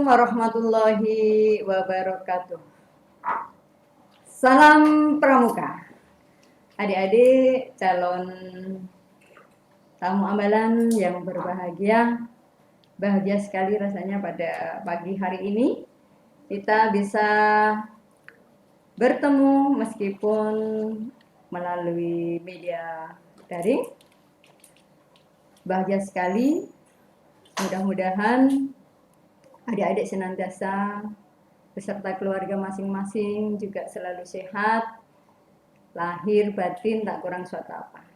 warahmatullahi wabarakatuh. Salam Pramuka. Adik-adik calon tamu ambalan yang berbahagia, bahagia sekali rasanya pada pagi hari ini kita bisa bertemu meskipun melalui media daring. Bahagia sekali, mudah-mudahan adik-adik senantiasa beserta keluarga masing-masing juga selalu sehat, lahir batin tak kurang suatu apa.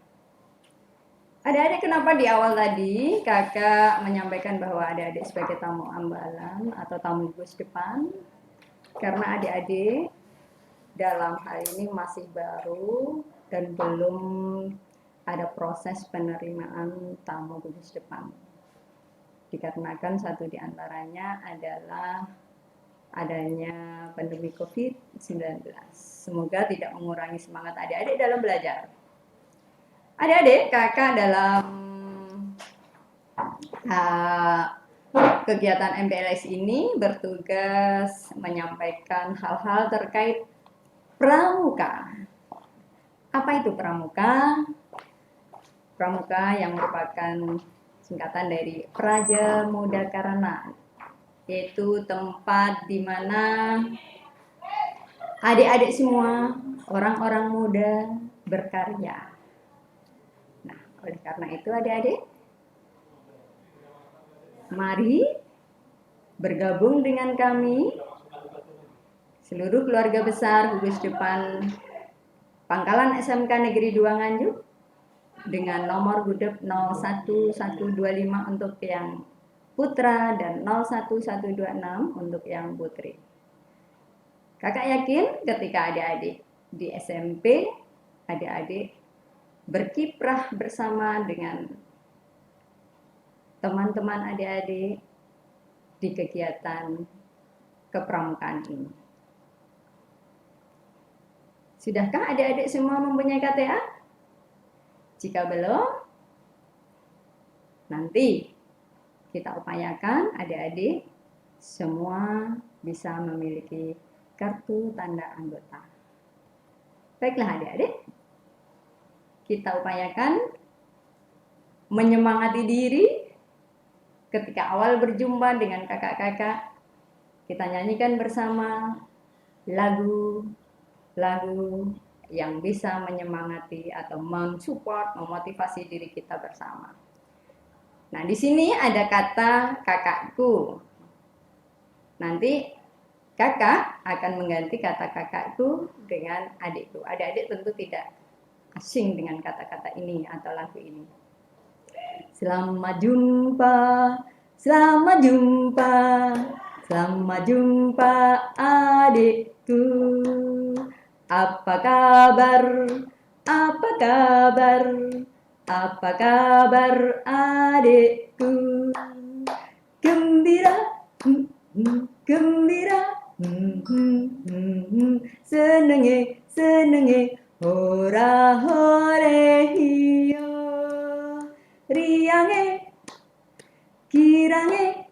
Adik-adik, kenapa di awal tadi kakak menyampaikan bahwa adik-adik sebagai tamu ambalan atau tamu gugus depan? Karena adik-adik dalam hal ini masih baru dan belum ada proses penerimaan tamu gugus depan. Dikarenakan satu di antaranya adalah adanya pandemi COVID-19. Semoga tidak mengurangi semangat adik-adik dalam belajar. Adik-adik, kakak dalam kegiatan MPLS ini bertugas menyampaikan hal-hal terkait pramuka. Apa itu pramuka? Pramuka yang merupakan singkatan dari Praja Muda Karana, yaitu tempat di mana adik-adik semua, orang-orang muda berkarya. Nah, oleh karena itu adik-adik, mari bergabung dengan kami, seluruh keluarga besar gugus depan Pangkalan SMK Negeri 2 Nganjuk, dengan nomor gudep 01125 untuk yang putra dan 01126 untuk yang putri. Kakak yakin ketika adik-adik di SMP, adik-adik berkiprah bersama dengan teman-teman adik-adik di kegiatan kepramukaan ini. Sudahkah adik-adik semua mempunyai KTA? Jika belum, nanti kita upayakan adik-adik semua bisa memiliki kartu tanda anggota. Baiklah adik-adik, kita upayakan menyemangati diri ketika awal berjumpa dengan kakak-kakak. Kita nyanyikan bersama lagu-lagu yang bisa menyemangati atau mensupport, memotivasi diri kita bersama. Nah, di sini ada kata kakakku. Nanti kakak akan mengganti kata kakakku dengan adikku. Adik-adik tentu tidak asing dengan kata-kata ini atau lagu ini. Selamat jumpa, selamat jumpa, selamat jumpa adikku. Apa kabar? Apa kabar? Apa kabar adikku? Gembira, gembira, senenge, senenge, hora hore hiyo, riange, kirange,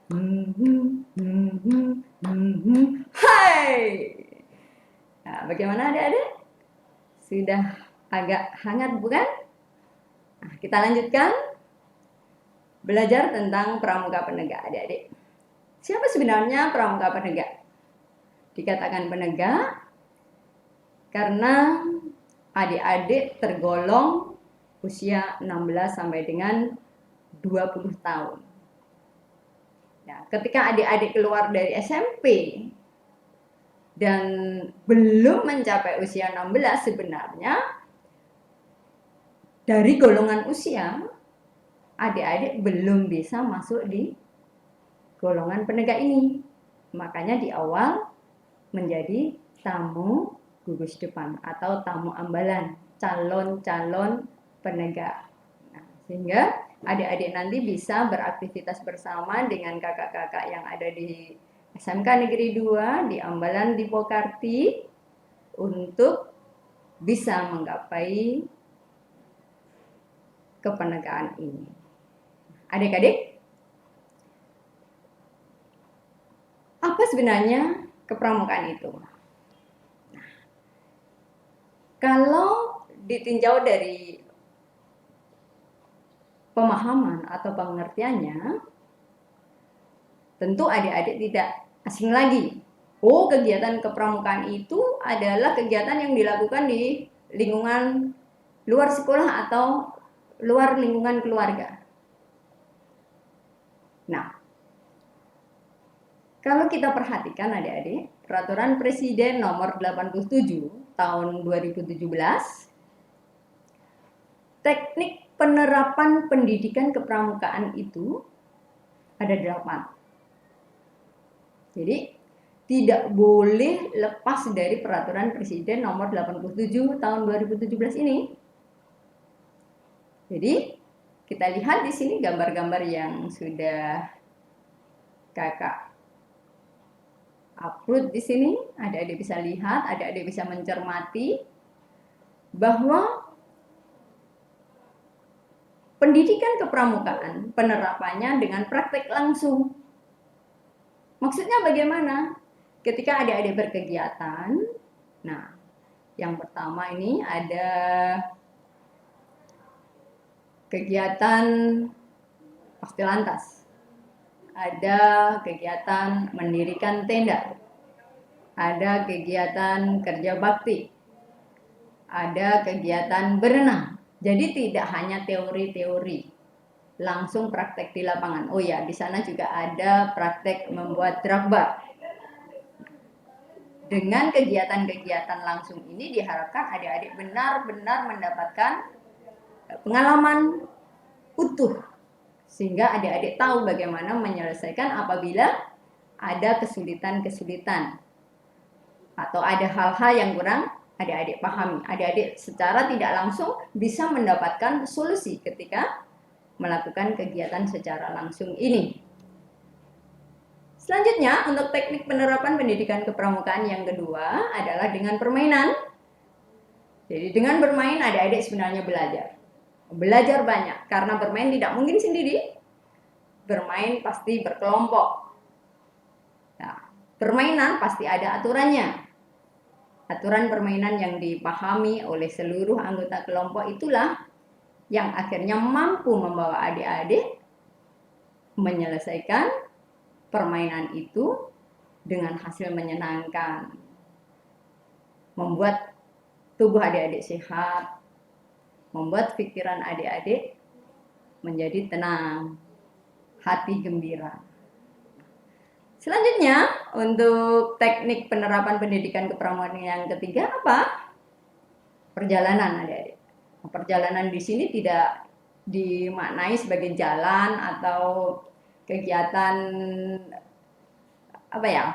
hai. Nah, bagaimana adik-adik? Sudah agak hangat bukan? Nah, kita lanjutkan belajar tentang pramuka penegak adik-adik. Siapa sebenarnya pramuka penegak? Dikatakan penegak karena adik-adik tergolong usia 16 sampai dengan 20 tahun. Nah, ketika adik-adik keluar dari SMP dan belum mencapai usia 16, sebenarnya dari golongan usia adik-adik belum bisa masuk di golongan penegak ini. Makanya di awal menjadi tamu gugus depan atau tamu ambalan, calon-calon penegak. Nah, sehingga adik-adik nanti bisa beraktivitas bersama dengan kakak-kakak yang ada di SMK Negeri 2, di Ambalan, di Pokarti, untuk bisa menggapai kepenegaan ini. Adik-adik, sebenarnya kepramukaan itu? Kalau ditinjau dari pemahaman atau pengertiannya, tentu adik-adik tidak asing lagi. Oh, kegiatan kepramukaan itu adalah kegiatan yang dilakukan di lingkungan luar sekolah atau luar lingkungan keluarga. Nah, kalau kita perhatikan adik-adik, Peraturan Presiden nomor 87 tahun 2017, teknik penerapan pendidikan kepramukaan itu ada 8. Jadi tidak boleh lepas dari Peraturan Presiden nomor 87 tahun 2017 ini. Jadi kita lihat di sini gambar-gambar yang sudah kakak upload di sini, adik-adik bisa lihat, adik-adik bisa mencermati bahwa pendidikan kepramukaan penerapannya dengan praktek langsung. Maksudnya bagaimana? Ketika adik-adik berkegiatan, nah yang pertama ini ada kegiatan pastilantas, ada kegiatan mendirikan tenda, ada kegiatan kerja bakti, ada kegiatan berenang. Jadi tidak hanya teori-teori, langsung praktek di lapangan. Oh ya, di sana juga ada praktek membuat dragbar. Dengan kegiatan-kegiatan langsung ini diharapkan adik-adik benar-benar mendapatkan pengalaman utuh, sehingga adik-adik tahu bagaimana menyelesaikan apabila ada kesulitan-kesulitan atau ada hal-hal yang kurang adik-adik pahami. Adik-adik secara tidak langsung bisa mendapatkan solusi ketika melakukan kegiatan secara langsung ini. Selanjutnya, untuk teknik penerapan pendidikan kepramukaan yang kedua adalah dengan permainan. Jadi dengan bermain adik-adik sebenarnya belajar. Belajar banyak, karena bermain tidak mungkin sendiri. Bermain pasti berkelompok. Nah, permainan pasti ada aturannya. Aturan permainan yang dipahami oleh seluruh anggota kelompok itulah yang akhirnya mampu membawa adik-adik menyelesaikan permainan itu dengan hasil menyenangkan, membuat tubuh adik-adik sehat, membuat pikiran adik-adik menjadi tenang, hati gembira. Selanjutnya, untuk teknik penerapan pendidikan kepramukaan yang ketiga apa? Perjalanan adik-adik. Perjalanan di sini tidak dimaknai sebagai jalan atau kegiatan apa ya?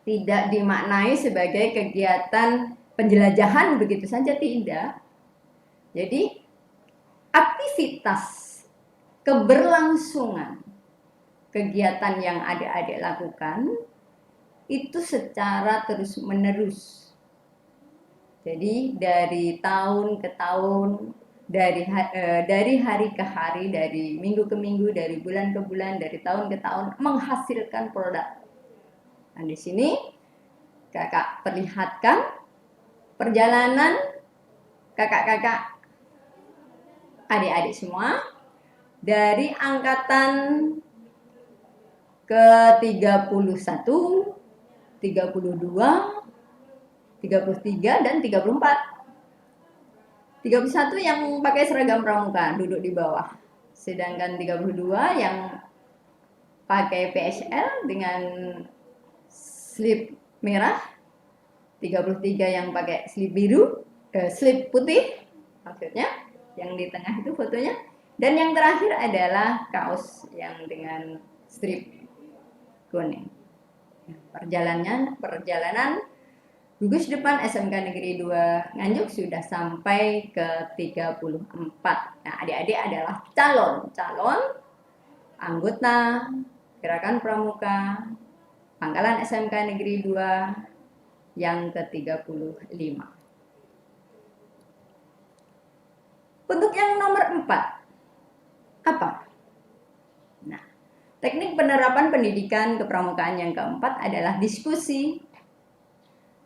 Tidak dimaknai sebagai kegiatan penjelajahan begitu saja, tidak. Jadi aktivitas keberlangsungan kegiatan yang adik-adik lakukan itu secara terus-menerus. Jadi dari tahun ke tahun, dari hari ke hari, dari minggu ke minggu, dari bulan ke bulan, dari tahun ke tahun menghasilkan produk. Nah, di sini kakak perlihatkan perjalanan kakak-kakak adik-adik semua dari angkatan ke-31, 32, 33 dan 34. 31 yang pakai seragam pramuka duduk di bawah. Sedangkan 32 yang pakai PSL dengan slip merah. 33 yang pakai slip biru, slip putih maksudnya, yang di tengah itu fotonya. Dan yang terakhir adalah kaos yang dengan strip kuning. Perjalanan gugus depan SMK Negeri 2 Nganjuk sudah sampai ke 34. Nah, adik-adik adalah calon anggota Gerakan Pramuka Pangkalan SMK Negeri 2 yang ke-35. Untuk yang nomor 4 apa? Nah, Teknik penerapan pendidikan kepramukaan yang keempat adalah diskusi.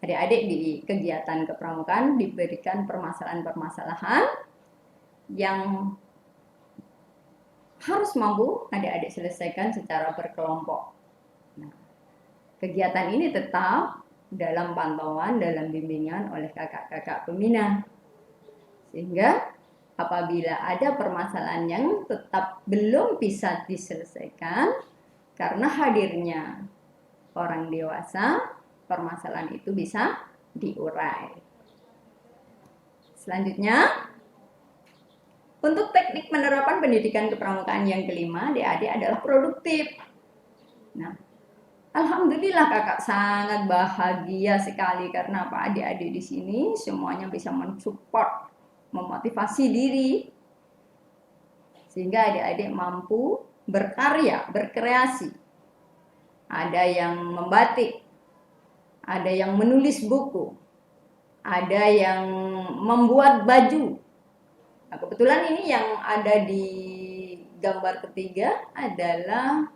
Adik-adik di kegiatan kepramukaan diberikan permasalahan-permasalahan yang harus mampu adik-adik selesaikan secara berkelompok. Nah, kegiatan ini tetap dalam pantauan, dalam bimbingan oleh kakak-kakak pembina. Sehingga apabila ada permasalahan yang tetap belum bisa diselesaikan karena hadirnya orang dewasa, permasalahan itu bisa diurai. Selanjutnya, untuk teknik penerapan pendidikan kepramukaan yang kelima, adik-adik adalah produktif. Nah, alhamdulillah kakak sangat bahagia sekali karena apa? Adik-adik di sini semuanya bisa mensupport, memotivasi diri sehingga adik-adik mampu berkarya, berkreasi. Ada yang membatik, ada yang menulis buku, ada yang membuat baju. Nah, kebetulan ini yang ada di gambar ketiga adalah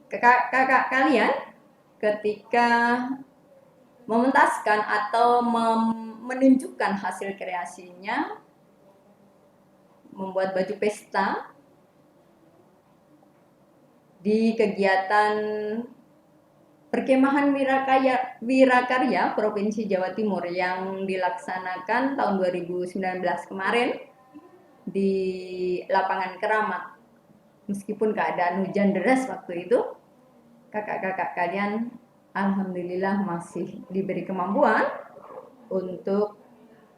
kakak kalian ketika mementaskan atau menunjukkan hasil kreasinya, membuat baju pesta di kegiatan Perkemahan Wirakarya Provinsi Jawa Timur yang dilaksanakan tahun 2019 kemarin di lapangan Keramat. Meskipun keadaan hujan deras waktu itu, kakak-kakak kalian alhamdulillah masih diberi kemampuan untuk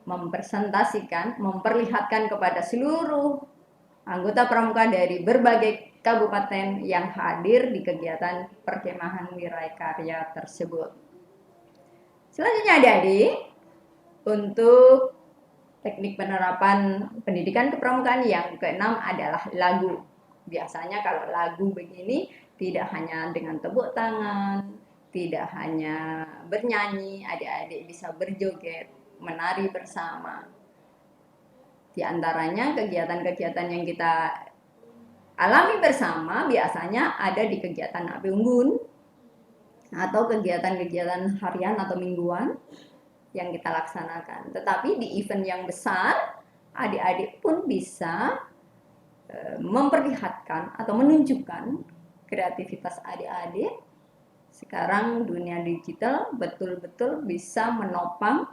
mempresentasikan, memperlihatkan kepada seluruh anggota pramuka dari berbagai kabupaten yang hadir di kegiatan Perkemahan Wirakarya tersebut. Selanjutnya adik-adik, untuk teknik penerapan pendidikan kepramukaan yang keenam adalah lagu. Biasanya kalau lagu begini tidak hanya dengan tepuk tangan, tidak hanya bernyanyi, adik-adik bisa berjoget, menari bersama. Di antaranya kegiatan-kegiatan yang kita alami bersama biasanya ada di kegiatan Api Unggun atau kegiatan-kegiatan harian atau mingguan yang kita laksanakan. Tetapi di event yang besar, adik-adik pun bisa memperlihatkan atau menunjukkan kreativitas adik-adik. Sekarang dunia digital betul-betul bisa menopang,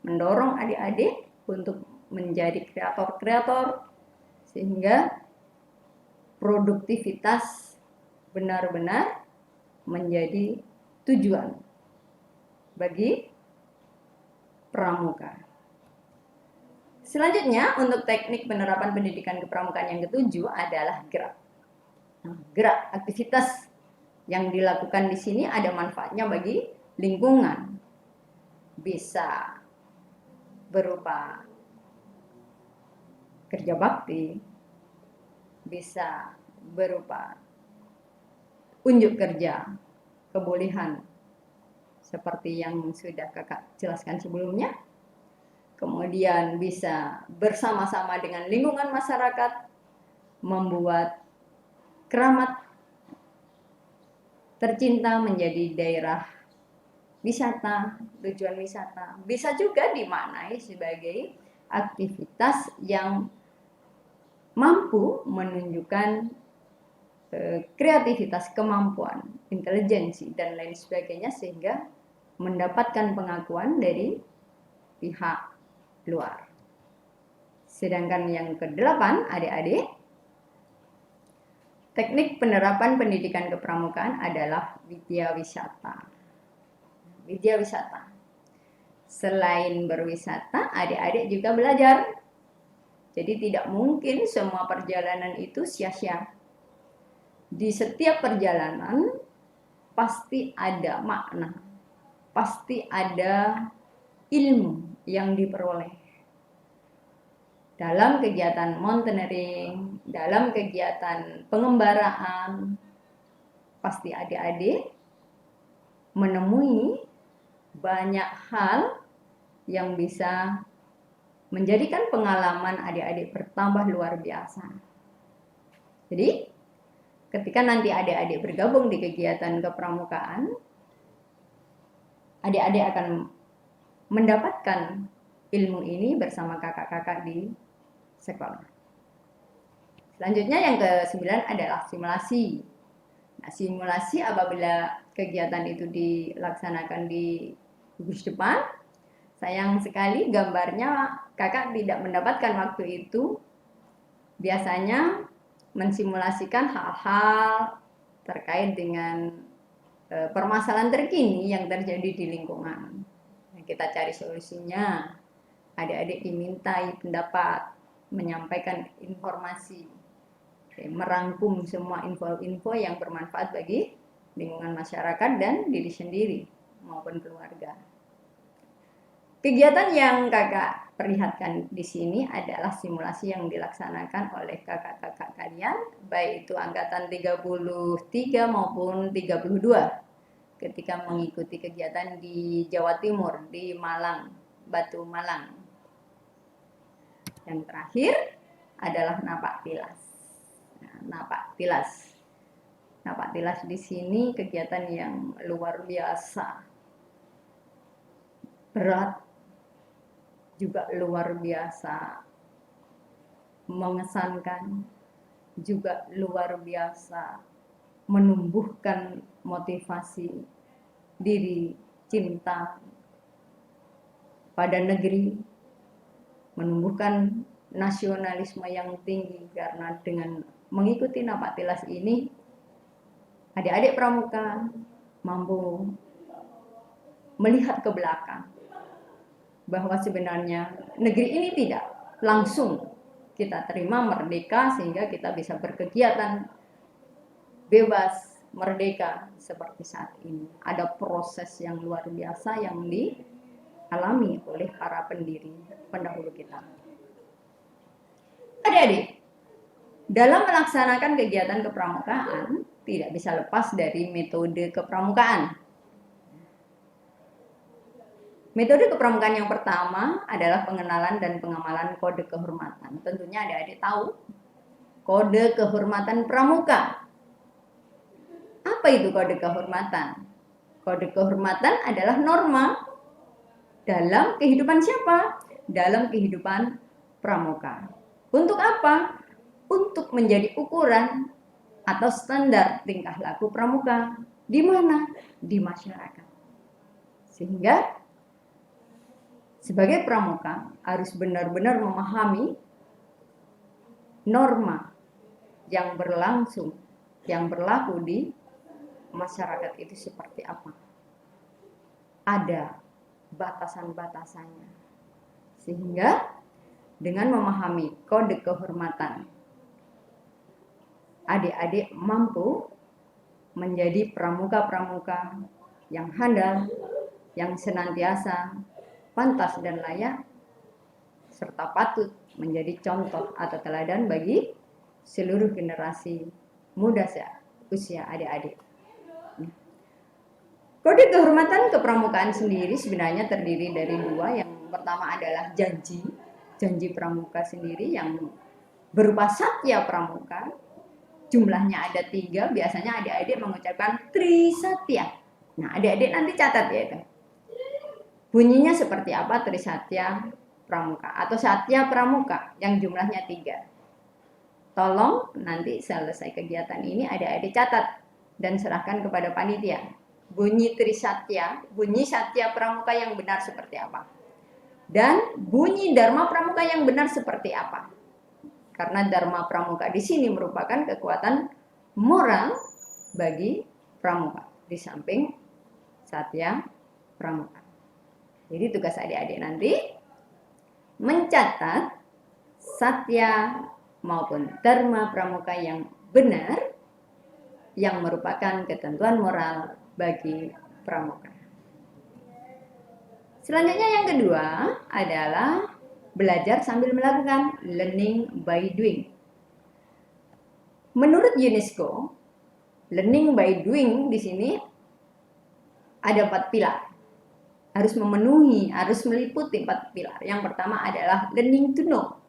mendorong adik-adik untuk menjadi kreator-kreator sehingga produktivitas benar-benar menjadi tujuan bagi pramuka. Selanjutnya untuk teknik penerapan pendidikan kepramukaan yang ketujuh adalah gerak. Nah, gerak aktivitas yang dilakukan di sini ada manfaatnya bagi lingkungan. Bisa berupa kerja bakti, bisa berupa unjuk kerja, kebolehan seperti yang sudah kakak jelaskan sebelumnya. Kemudian bisa bersama-sama dengan lingkungan masyarakat membuat Keramat tercinta menjadi daerah wisata, tujuan wisata. Bisa juga dimaknai sebagai aktivitas yang mampu menunjukkan kreativitas, kemampuan, intelijensi, dan lain sebagainya sehingga mendapatkan pengakuan dari pihak luar. Sedangkan yang ke-8, adik-adik, teknik penerapan pendidikan kepramukaan adalah widya wisata. Widya wisata. Selain berwisata, adik-adik juga belajar. Jadi tidak mungkin semua perjalanan itu sia-sia. Di setiap perjalanan pasti ada makna, pasti ada ilmu yang diperoleh. Dalam kegiatan mountaineering, dalam kegiatan pengembaraan, pasti adik-adik menemui banyak hal yang bisa menjadikan pengalaman adik-adik bertambah luar biasa. Jadi, ketika nanti adik-adik bergabung di kegiatan kepramukaan, adik-adik akan mendapatkan ilmu ini bersama kakak-kakak di sekolah. Selanjutnya yang ke-9 adalah simulasi. Nah, simulasi apabila kegiatan itu dilaksanakan di gugus depan, sayang sekali gambarnya kakak tidak mendapatkan waktu itu. Biasanya mensimulasikan hal-hal terkait dengan permasalahan terkini yang terjadi di lingkungan. Nah, kita cari solusinya. Adik-adik dimintai pendapat, menyampaikan informasi, merangkum semua info-info yang bermanfaat bagi lingkungan masyarakat dan diri sendiri maupun keluarga. Kegiatan yang kakak perlihatkan di sini adalah simulasi yang dilaksanakan oleh kakak-kakak kalian, baik itu angkatan 33 maupun 32, ketika mengikuti kegiatan di Jawa Timur, di Malang, Batu Malang. Yang terakhir adalah napak tilas. Napak tilas di sini kegiatan yang luar biasa berat, juga luar biasa mengesankan, juga luar biasa menumbuhkan motivasi diri cinta pada negeri, menumbuhkan nasionalisme yang tinggi, karena dengan mengikuti napak tilas ini adik-adik pramuka mampu melihat ke belakang bahwa sebenarnya negeri ini tidak langsung kita terima merdeka sehingga kita bisa berkegiatan bebas merdeka seperti saat ini. Ada proses yang luar biasa yang dialami oleh para pendahulu kita. Adik-adik, dalam melaksanakan kegiatan kepramukaan tidak bisa lepas dari metode kepramukaan. Metode kepramukaan yang pertama adalah pengenalan dan pengamalan kode kehormatan. Tentunya adik-adik tahu kode kehormatan pramuka. Apa itu kode kehormatan? Kode kehormatan adalah norma dalam kehidupan siapa? Dalam kehidupan pramuka. Untuk apa? Untuk menjadi ukuran atau standar tingkah laku pramuka. Di mana? Di masyarakat. Sehingga sebagai pramuka harus benar-benar memahami norma yang berlangsung, yang berlaku di masyarakat itu seperti apa. Ada batasan-batasannya. Sehingga dengan memahami kode kehormatan, adik-adik mampu menjadi pramuka-pramuka yang handal, yang senantiasa pantas dan layak, serta patut menjadi contoh atau teladan bagi seluruh generasi muda usia adik-adik. Kode kehormatan kepramukaan sendiri sebenarnya terdiri dari dua. Yang pertama adalah janji pramuka sendiri yang berupa satya pramuka. Jumlahnya ada 3, biasanya adik-adik mengucapkan Trisatya. Nah, adik-adik nanti catat ya itu. Bunyinya seperti apa Trisatya pramuka atau Satya pramuka yang jumlahnya 3. Tolong nanti selesai kegiatan ini adik-adik catat dan serahkan kepada panitia. Bunyi Trisatya, bunyi Satya pramuka yang benar seperti apa. Dan bunyi Dharma pramuka yang benar seperti apa. Karena Dharma pramuka di sini merupakan kekuatan moral bagi pramuka di samping Satya pramuka. Jadi tugas adik-adik nanti mencatat Satya maupun Dharma pramuka yang benar yang merupakan ketentuan moral bagi pramuka. Selanjutnya yang kedua adalah belajar sambil melakukan, learning by doing. Menurut UNESCO, learning by doing di sini ada 4 pilar. Harus meliputi 4 pilar. Yang pertama adalah learning to know,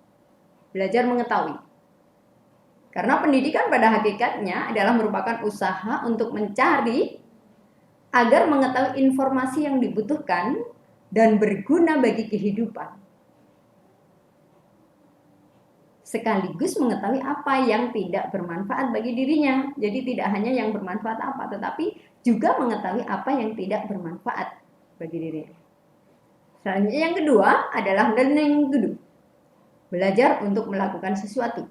belajar mengetahui. Karena pendidikan pada hakikatnya adalah merupakan usaha untuk mencari agar mengetahui informasi yang dibutuhkan dan berguna bagi kehidupan. Sekaligus mengetahui apa yang tidak bermanfaat bagi dirinya. Jadi tidak hanya yang bermanfaat apa, tetapi juga mengetahui apa yang tidak bermanfaat bagi dirinya. Selanjutnya yang kedua adalah learning to do. Belajar untuk melakukan sesuatu.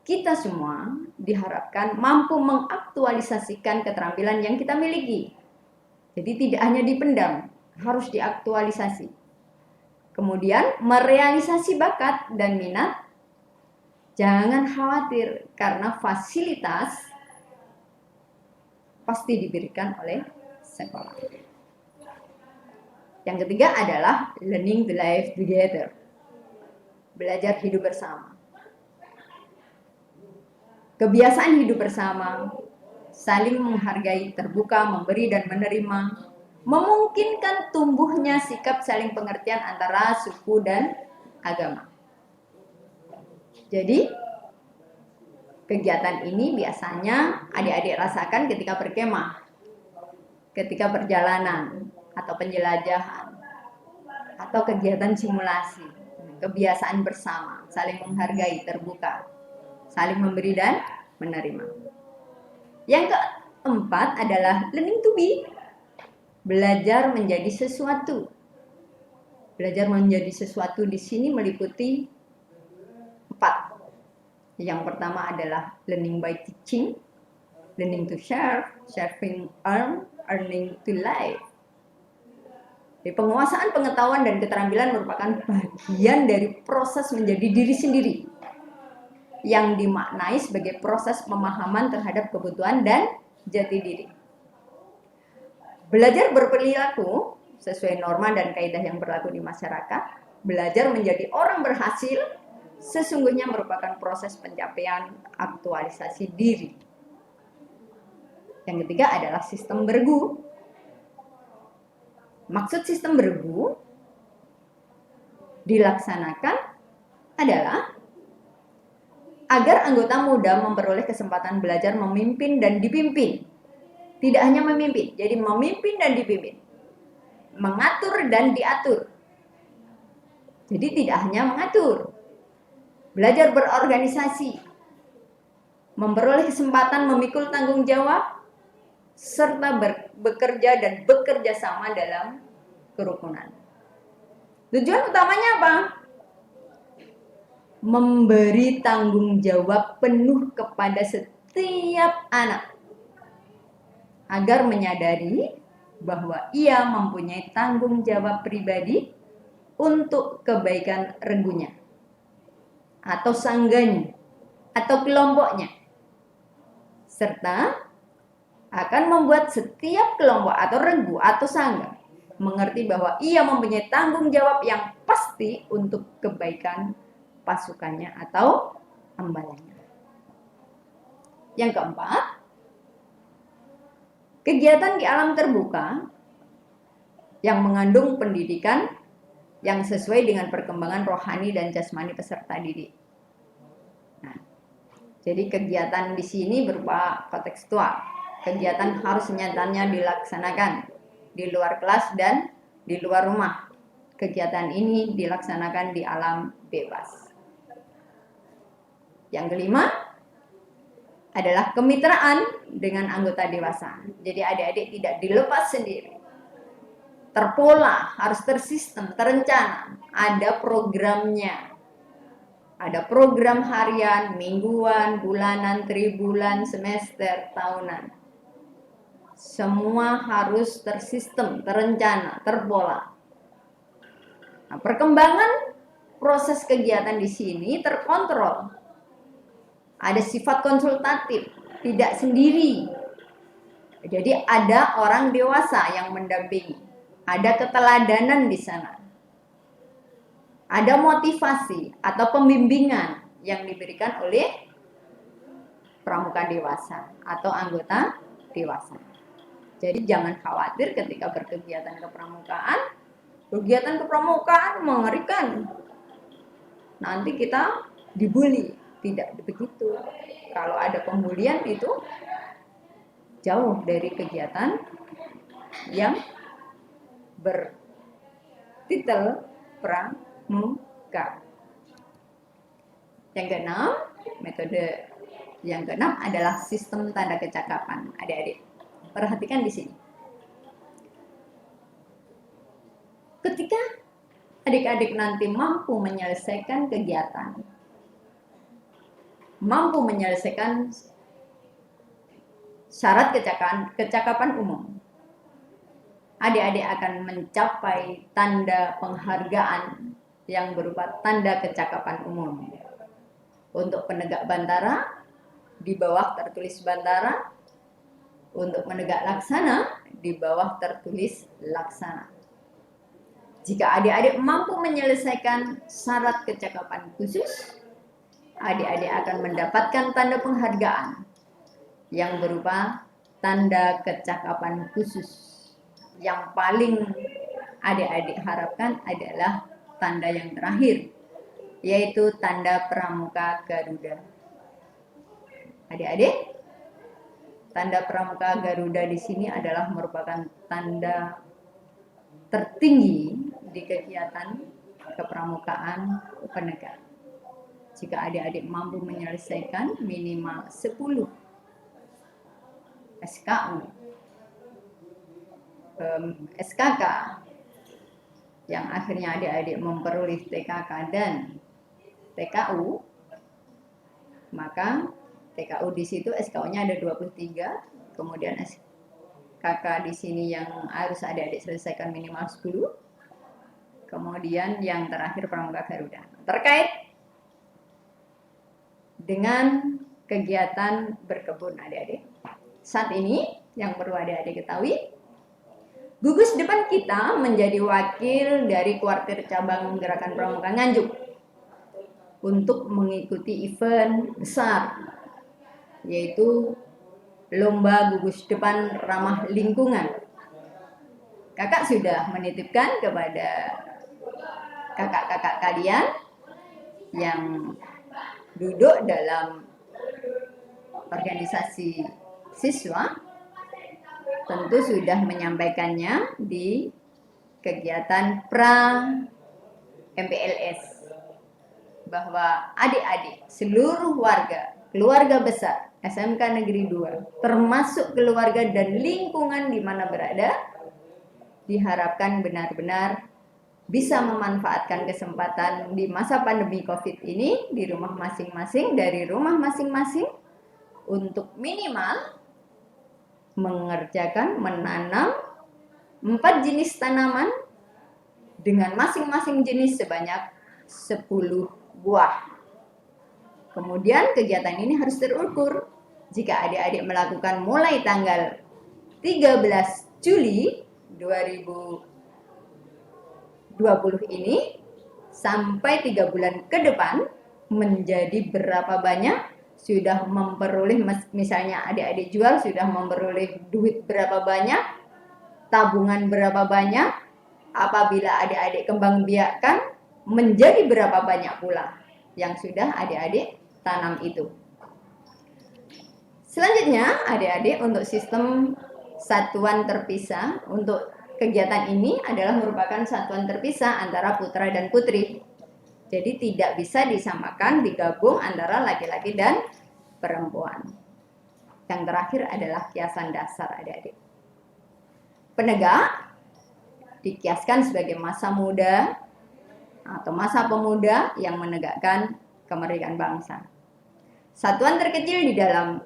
Kita semua diharapkan mampu mengaktualisasikan keterampilan yang kita miliki. Jadi tidak hanya dipendam, harus diaktualisasi. Kemudian merealisasi bakat dan minat. Jangan khawatir karena fasilitas pasti diberikan oleh sekolah. Yang ketiga adalah learning to live together. Belajar hidup bersama. Kebiasaan hidup bersama, saling menghargai, terbuka, memberi dan menerima, memungkinkan tumbuhnya sikap saling pengertian antara suku dan agama. Jadi, kegiatan ini biasanya adik-adik rasakan ketika berkemah, ketika perjalanan atau penjelajahan, atau kegiatan simulasi. Kebiasaan bersama, saling menghargai, terbuka, saling memberi dan menerima. Yang keempat adalah learning to be. Belajar menjadi sesuatu. Belajar menjadi sesuatu di sini meliputi 4. Yang pertama adalah learning by teaching, learning to share, sharing earning to live. Jadi penguasaan pengetahuan dan keterampilan merupakan bagian dari proses menjadi diri sendiri yang dimaknai sebagai proses pemahaman terhadap kebutuhan dan jati diri. Belajar berperilaku sesuai norma dan kaidah yang berlaku di masyarakat, belajar menjadi orang berhasil sesungguhnya merupakan proses pencapaian aktualisasi diri. Yang ketiga adalah sistem bergu. Maksud sistem bergu dilaksanakan adalah agar anggota muda memperoleh kesempatan belajar memimpin dan dipimpin. Tidak hanya memimpin, jadi memimpin dan dipimpin. Mengatur dan diatur. Jadi tidak hanya mengatur. Belajar berorganisasi. Memperoleh kesempatan memikul tanggung jawab. Serta bekerja dan bekerja sama dalam kerukunan. Tujuan utamanya apa? Memberi tanggung jawab penuh kepada setiap anak agar menyadari bahwa ia mempunyai tanggung jawab pribadi untuk kebaikan regunya atau sangganya atau kelompoknya, serta akan membuat setiap kelompok atau regu atau sangga mengerti bahwa ia mempunyai tanggung jawab yang pasti untuk kebaikan pasukannya atau ambalannya. Yang keempat, kegiatan di alam terbuka yang mengandung pendidikan yang sesuai dengan perkembangan rohani dan jasmani peserta didik. Nah, jadi kegiatan di sini berupa kontekstual. Kegiatan harus nyatanya dilaksanakan di luar kelas dan di luar rumah. Kegiatan ini dilaksanakan di alam bebas. Yang kelima adalah kemitraan dengan anggota dewasa. Jadi adik-adik tidak dilepas sendiri. Terpola, harus tersistem, terencana. Ada programnya. Ada program harian, mingguan, bulanan, tribulan, semester, tahunan. Semua harus tersistem, terencana, terpola. Nah, perkembangan proses kegiatan di sini terkontrol. Ada sifat konsultatif, tidak sendiri. Jadi ada orang dewasa yang mendampingi. Ada keteladanan di sana. Ada motivasi atau pembimbingan yang diberikan oleh pramuka dewasa atau anggota dewasa. Jadi jangan khawatir ketika berkegiatan kepramukaan. Kegiatan kepramukaan mengerikan. Nanti kita dibully. Tidak begitu. Kalau ada pembulian itu jauh dari kegiatan yang bertitel pramuka. Yang keenam, metode yang keenam adalah sistem tanda kecakapan. Adik-adik, perhatikan di sini. Ketika adik-adik nanti mampu menyelesaikan kegiatan, mampu menyelesaikan syarat kecakapan umum, adik-adik akan mencapai tanda penghargaan yang berupa tanda kecakapan umum. Untuk penegak bantara, di bawah tertulis bantara. Untuk menegak laksana, di bawah tertulis laksana. Jika adik-adik mampu menyelesaikan syarat kecakapan khusus, adik-adik akan mendapatkan tanda penghargaan yang berupa tanda kecakapan khusus. Yang paling adik-adik harapkan adalah tanda yang terakhir, yaitu tanda Pramuka Garuda. Adik-adik, tanda Pramuka Garuda di sini adalah merupakan tanda tertinggi di kegiatan kepramukaan penegak. Jika adik-adik mampu menyelesaikan minimal 10 SKU, SKK, yang akhirnya adik-adik memperoleh TKK dan TKU, maka TKU di situ SKU-nya ada 23, kemudian SKK di sini yang harus adik-adik selesaikan minimal 10, kemudian yang terakhir Pramuka Garuda. Terkait dengan kegiatan berkebun adik-adik, saat ini yang perlu adik-adik ketahui, gugus depan kita menjadi wakil dari kuartir cabang Gerakan Pramuka Nganjuk untuk mengikuti event besar, yaitu lomba gugus depan ramah lingkungan. Kakak sudah menitipkan kepada kakak-kakak kalian yang duduk dalam organisasi siswa, tentu sudah menyampaikannya di kegiatan pra MPLS, bahwa adik-adik seluruh warga, keluarga besar SMK Negeri 2, termasuk keluarga dan lingkungan di mana berada, diharapkan benar-benar bisa memanfaatkan kesempatan di masa pandemi COVID ini di rumah masing-masing, dari rumah masing-masing, untuk minimal mengerjakan menanam 4 jenis tanaman dengan masing-masing jenis sebanyak 10 buah. Kemudian kegiatan ini harus terukur. Jika adik-adik melakukan mulai tanggal 13 Juli 2020 ini sampai 3 bulan ke depan, menjadi berapa banyak, sudah memperoleh, misalnya adik-adik jual sudah memperoleh duit berapa banyak, tabungan berapa banyak, apabila adik-adik kembang biakkan menjadi berapa banyak pula yang sudah adik-adik tanam itu. Selanjutnya adik-adik untuk sistem satuan terpisah, untuk kegiatan ini adalah merupakan satuan terpisah antara putra dan putri. Jadi tidak bisa disamakan, digabung antara laki-laki dan perempuan. Yang terakhir adalah kiasan dasar adik-adik. Penegak dikiaskan sebagai masa muda atau masa pemuda yang menegakkan kemerdekaan bangsa. Satuan terkecil di dalam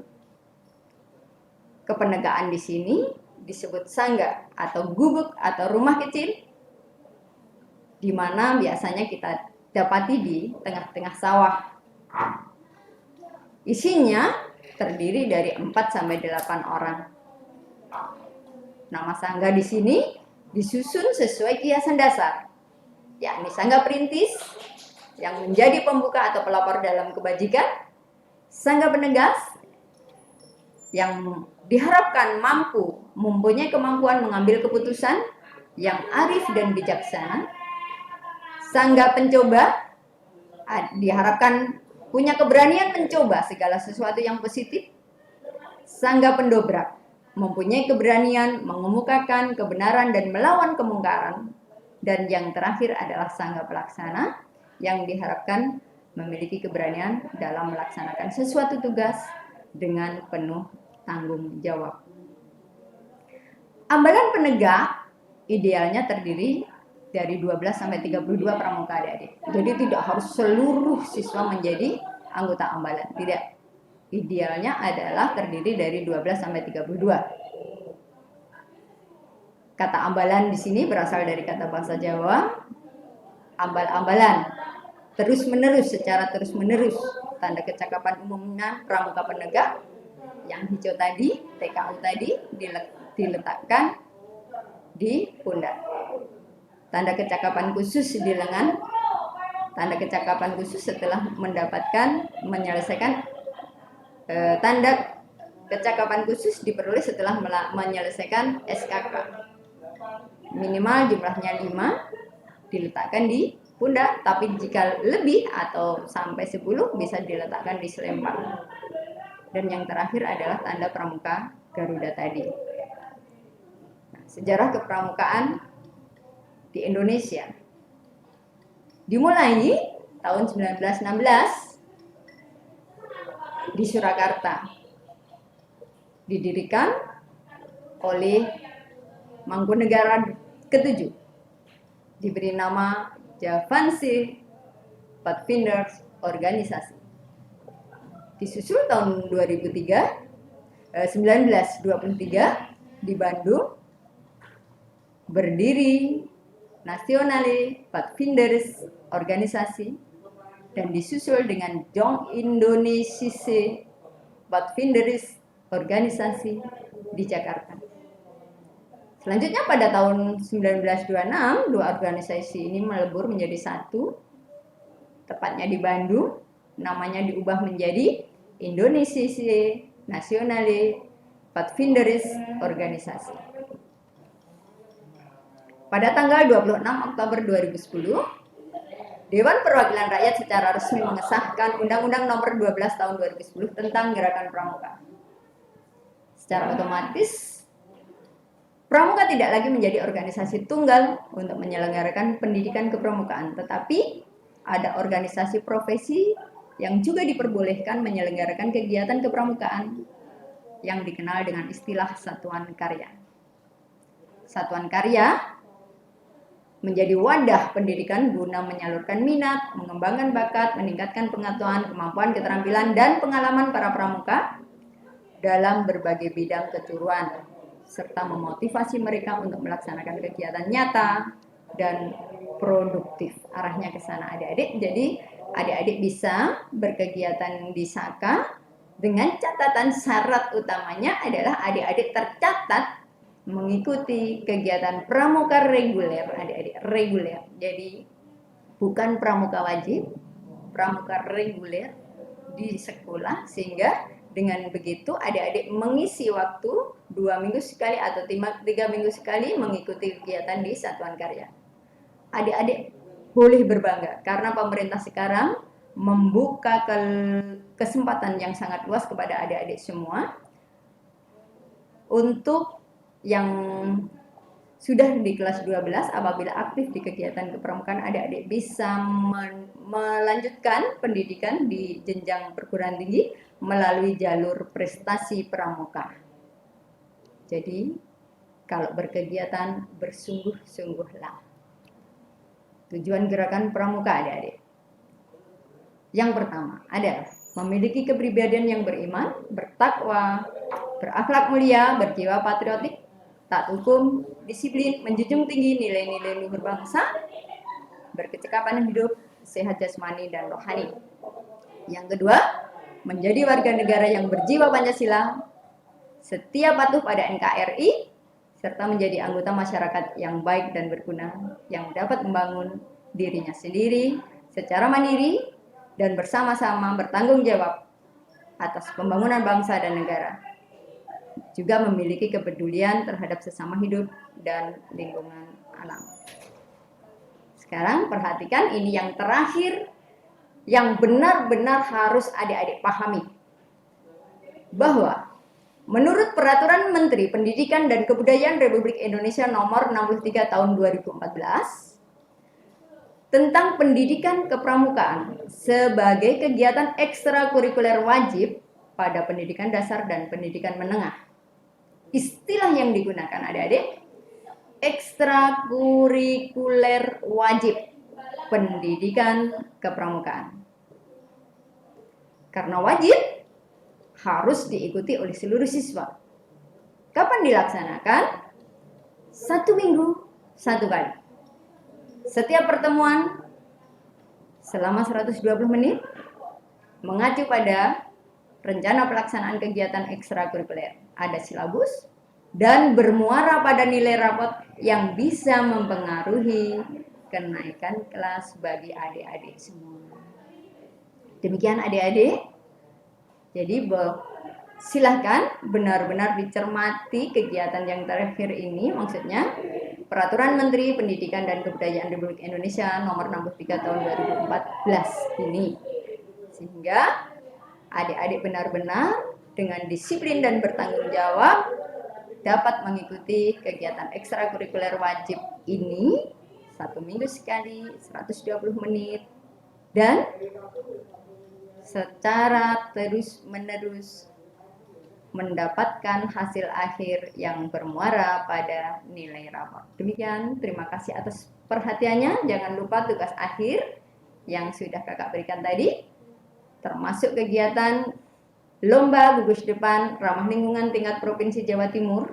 kepenegaan di sini disebut sangga atau gubuk atau rumah kecil, di mana biasanya kita dapati di tengah-tengah sawah. Isinya terdiri dari 4-8 orang. Nama sangga di sini disusun sesuai kiasan dasar, yakni sangga perintis yang menjadi pembuka atau pelopor dalam kebajikan, sangga penegas yang diharapkan mampu mempunyai kemampuan mengambil keputusan yang arif dan bijaksana, sangga pencoba diharapkan punya keberanian mencoba segala sesuatu yang positif, sangga pendobrak, mempunyai keberanian mengemukakan kebenaran dan melawan kemungkaran, dan yang terakhir adalah sangga pelaksana yang diharapkan memiliki keberanian dalam melaksanakan sesuatu tugas dengan penuh tanggung jawab. Ambalan penegak idealnya terdiri dari 12 sampai 32 pramuka adik-adik. Jadi tidak harus seluruh siswa menjadi anggota ambalan, tidak. Idealnya adalah terdiri dari 12 sampai 32. Kata ambalan di sini berasal dari kata bahasa Jawa ambal-ambalan, terus-menerus, secara terus-menerus. Tanda kecakapan umumnya pramuka penegak yang hijau tadi, TKU tadi, diletakkan di pundak. Tanda kecakapan khusus di lengan. Tanda kecakapan khusus setelah menyelesaikan tanda kecakapan khusus diperoleh setelah menyelesaikan SKK. Minimal jumlahnya 5, diletakkan di pundak, tapi jika lebih atau sampai 10 bisa diletakkan di selempang. Dan yang terakhir adalah tanda pramuka Garuda tadi. Nah, sejarah kepramukaan di Indonesia dimulai tahun 1916 di Surakarta, didirikan oleh Mangkunegara ke-7, diberi nama Javanse Pathfinders Organisasi. Disusul tahun 1923 di Bandung, berdiri Nasionale Pathfinders Organisasi, dan disusul dengan Jong Indonesische Pathfinders Organisasi di Jakarta. Selanjutnya pada tahun 1926, dua organisasi ini melebur menjadi satu, tepatnya di Bandung. Namanya diubah menjadi Indonesische Nasionale Pathfinders Organisasi. Pada tanggal 26 Oktober 2010, Dewan Perwakilan Rakyat secara resmi mengesahkan Undang-Undang Nomor 12 Tahun 2010 tentang Gerakan Pramuka. Secara otomatis, pramuka tidak lagi menjadi organisasi tunggal untuk menyelenggarakan pendidikan kepramukaan, tetapi ada organisasi profesi yang juga diperbolehkan menyelenggarakan kegiatan kepramukaan yang dikenal dengan istilah satuan karya. Satuan karya menjadi wadah pendidikan guna menyalurkan minat, mengembangkan bakat, meningkatkan pengetahuan, kemampuan, keterampilan, dan pengalaman para pramuka dalam berbagai bidang kejuruan, serta memotivasi mereka untuk melaksanakan kegiatan nyata dan produktif. Arahnya ke sana adik-adik. Jadi adik-adik bisa berkegiatan di Saka dengan catatan syarat utamanya adalah adik-adik tercatat mengikuti kegiatan pramuka reguler, adik-adik, reguler. Jadi bukan pramuka wajib, pramuka reguler di sekolah, sehingga dengan begitu adik-adik mengisi waktu 2 minggu sekali atau 3 minggu sekali mengikuti kegiatan di satuan karya. Adik-adik boleh berbangga karena pemerintah sekarang membuka kesempatan yang sangat luas kepada adik-adik semua untuk yang sudah di kelas 12 apabila aktif di kegiatan kepramukaan, adik-adik bisa melanjutkan pendidikan di jenjang perguruan tinggi melalui jalur prestasi pramuka. Jadi kalau berkegiatan bersungguh-sungguhlah. Tujuan gerakan pramuka adik-adik. Yang pertama adalah memiliki kepribadian yang beriman, bertakwa, berakhlak mulia, berjiwa patriotik, taat hukum, disiplin, menjunjung tinggi nilai-nilai luhur bangsa, berkecakapan hidup, sehat jasmani dan rohani. Yang kedua, menjadi warga negara yang berjiwa Pancasila, setia patuh pada NKRI, serta menjadi anggota masyarakat yang baik dan berguna, yang dapat membangun dirinya sendiri secara mandiri dan bersama-sama bertanggung jawab atas pembangunan bangsa dan negara. Juga memiliki kepedulian terhadap sesama hidup dan lingkungan alam. Sekarang perhatikan ini yang terakhir yang benar-benar harus adik-adik pahami. Bahwa menurut Peraturan Menteri Pendidikan dan Kebudayaan Republik Indonesia Nomor 63 Tahun 2014 tentang pendidikan kepramukaan sebagai kegiatan ekstrakurikuler wajib pada pendidikan dasar dan pendidikan menengah. Istilah yang digunakan adik-adik, ekstrakurikuler wajib pendidikan kepramukaan. Karena wajib harus diikuti oleh seluruh siswa. Kapan dilaksanakan? 1 minggu 1 kali. Setiap pertemuan selama 120 menit mengacu pada rencana pelaksanaan kegiatan ekstrakurikuler. Ada silabus dan bermuara pada nilai rapot yang bisa mempengaruhi kenaikan kelas bagi adik-adik semua. Demikian adik-adik. Jadi silahkan benar-benar dicermati kegiatan yang terakhir ini, maksudnya Peraturan Menteri Pendidikan dan Kebudayaan Republik Indonesia Nomor 63 Tahun 2014 ini. Sehingga adik-adik benar-benar dengan disiplin dan bertanggung jawab dapat mengikuti kegiatan ekstrakurikuler wajib ini 1 minggu sekali, 120 menit, dan secara terus-menerus mendapatkan hasil akhir yang bermuara pada nilai rapor. Demikian, terima kasih atas perhatiannya. Jangan lupa tugas akhir yang sudah kakak berikan tadi, termasuk kegiatan Lomba Gugus Depan Ramah Lingkungan tingkat Provinsi Jawa Timur.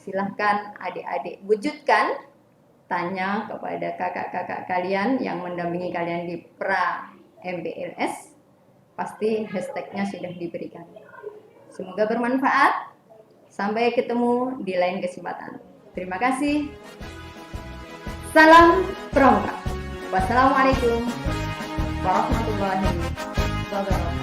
Silahkan adik-adik wujudkan, tanya kepada kakak-kakak kalian yang mendampingi kalian di pra MBLS. Pasti hashtagnya sudah diberikan. Semoga bermanfaat. Sampai ketemu di lain kesempatan. Terima kasih. Salam Pramuka. Wassalamualaikum warahmatullahi wabarakatuh.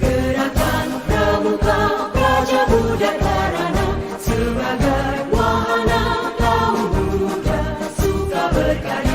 Gerakan Pramuka Praja Muda Karana sebagai wahana kaum muda suka berkarya.